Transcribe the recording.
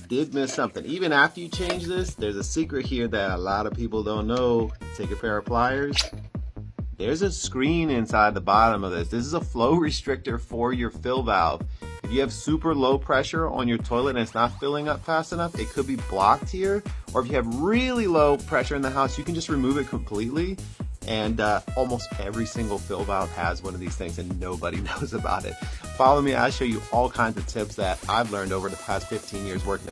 did miss something. Even after you change this, there's a secret here that a lot of people don't know. Take a pair of pliers. There's a screen inside the bottom of this. This is a flow restrictor for your fill valve. If you have super low pressure on your toilet and it's not filling up fast enough, it could be blocked here. Or if you have really low pressure in the house, you can just remove it completely. And almost every single fill valve has one of these things and nobody knows about it. Follow me, I'll show you all kinds of tips that I've learned over the past 15 years working